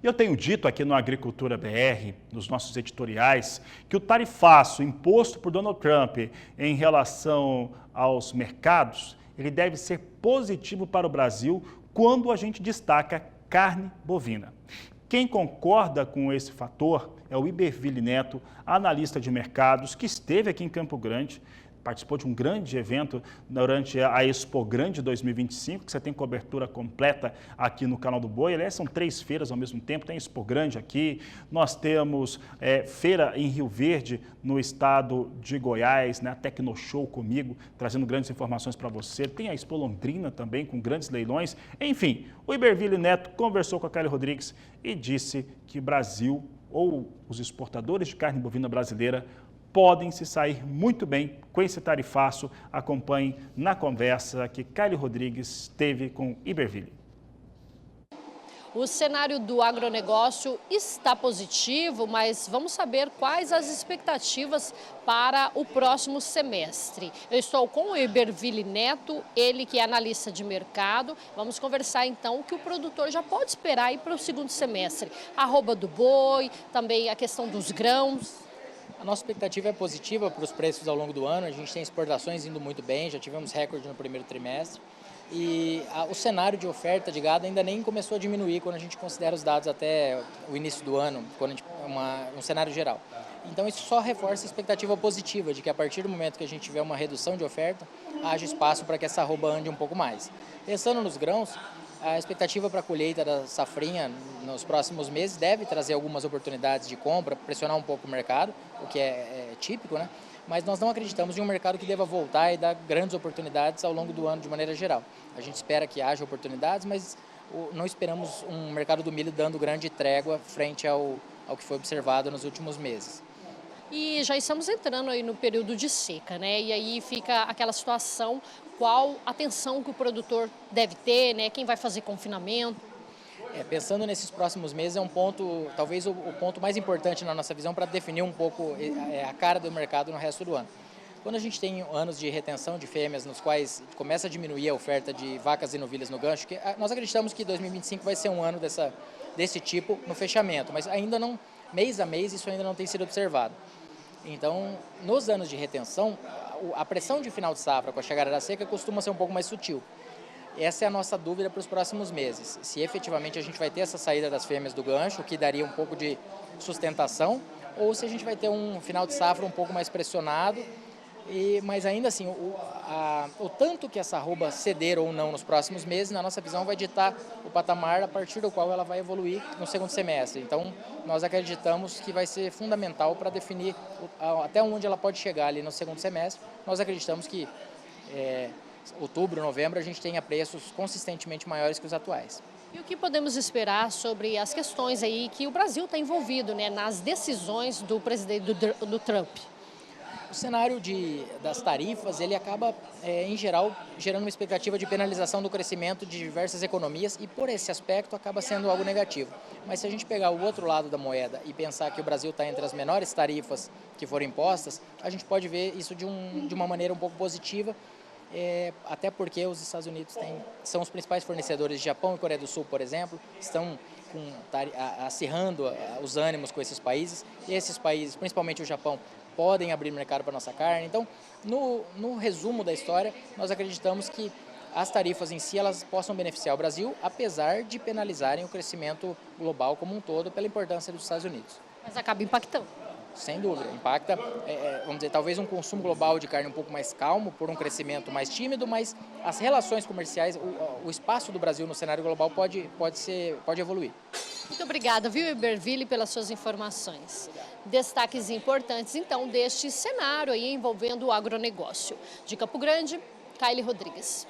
Eu tenho dito aqui no Agricultura BR, nos nossos editoriais, que o tarifaço imposto por Donald Trump em relação aos mercados, ele deve ser positivo para o Brasil quando a gente destaca carne bovina. Quem concorda com esse fator é o Iberville Neto, analista de mercados, que esteve aqui em Campo Grande, participou de um grande evento durante a Expo Grande 2025, que você tem cobertura completa aqui no canal do Boi. Aliás, são 3 feiras ao mesmo tempo, tem Expo Grande aqui, nós temos feira em Rio Verde, no estado de Goiás, né? A Tecnoshow comigo, trazendo grandes informações para você. Tem a Expo Londrina também, com grandes leilões. Enfim, o Iberville Neto conversou com a Kelly Rodrigues e disse que o Brasil, ou os exportadores de carne bovina brasileira, podem se sair muito bem com esse tarifaço. Acompanhe na conversa que Kelly Rodrigues teve com Iberville. O cenário do agronegócio está positivo, mas vamos saber quais as expectativas para o próximo semestre. Eu estou com o Iberville Neto, ele que é analista de mercado. Vamos conversar então o que o produtor já pode esperar aí para o segundo semestre. A arroba do boi, também a questão dos grãos. A nossa expectativa é positiva para os preços ao longo do ano. A gente tem exportações indo muito bem, já tivemos recorde no primeiro trimestre. E o cenário de oferta de gado ainda nem começou a diminuir quando a gente considera os dados até o início do ano, quando um cenário geral. Então isso só reforça a expectativa positiva de que a partir do momento que a gente tiver uma redução de oferta, haja espaço para que essa arroba ande um pouco mais. Pensando nos grãos, a expectativa para a colheita da safrinha nos próximos meses deve trazer algumas oportunidades de compra, pressionar um pouco o mercado, o que é típico, né? Mas nós não acreditamos em um mercado que deva voltar e dar grandes oportunidades ao longo do ano de maneira geral. A gente espera que haja oportunidades, mas não esperamos um mercado do milho dando grande trégua frente ao que foi observado nos últimos meses. E já estamos entrando aí no período de seca, né? E aí fica aquela situação, qual atenção que o produtor deve ter, né? Quem vai fazer confinamento? Pensando nesses próximos meses, é um ponto, talvez o ponto mais importante na nossa visão para definir um pouco a cara do mercado no resto do ano. Quando a gente tem anos de retenção de fêmeas, nos quais começa a diminuir a oferta de vacas e novilhas no gancho, que nós acreditamos que 2025 vai ser um ano desse tipo no fechamento, mas ainda não, mês a mês, isso ainda não tem sido observado. Então, nos anos de retenção, a pressão de final de safra com a chegada da seca costuma ser um pouco mais sutil. Essa é a nossa dúvida para os próximos meses, se efetivamente a gente vai ter essa saída das fêmeas do gancho, que daria um pouco de sustentação, ou se a gente vai ter um final de safra um pouco mais pressionado, mas ainda assim, o tanto que essa arroba ceder ou não nos próximos meses, na nossa visão, vai ditar o patamar a partir do qual ela vai evoluir no segundo semestre. Então, nós acreditamos que vai ser fundamental para definir até onde ela pode chegar ali no segundo semestre. Nós acreditamos que outubro, novembro, a gente tenha preços consistentemente maiores que os atuais. E o que podemos esperar sobre as questões aí que o Brasil está envolvido, né, nas decisões do presidente do Trump? O cenário das tarifas, ele acaba, em geral, gerando uma expectativa de penalização do crescimento de diversas economias e, por esse aspecto, acaba sendo algo negativo. Mas se a gente pegar o outro lado da moeda e pensar que o Brasil está entre as menores tarifas que foram impostas, a gente pode ver isso de uma maneira um pouco positiva, até porque os Estados Unidos são os principais fornecedores de Japão e Coreia do Sul, por exemplo, estão acirrando os ânimos com esses países, e esses países, principalmente o Japão, podem abrir mercado para a nossa carne. Então, no resumo da história, nós acreditamos que as tarifas em si elas possam beneficiar o Brasil, apesar de penalizarem o crescimento global como um todo pela importância dos Estados Unidos. Mas acaba impactando. Sem dúvida, impacta, vamos dizer, talvez um consumo global de carne um pouco mais calmo, por um crescimento mais tímido, mas as relações comerciais, o espaço do Brasil no cenário global pode evoluir. Muito obrigada, viu, Iberville, pelas suas informações. Destaques importantes, então, deste cenário aí envolvendo o agronegócio. De Campo Grande, Kelly Rodrigues.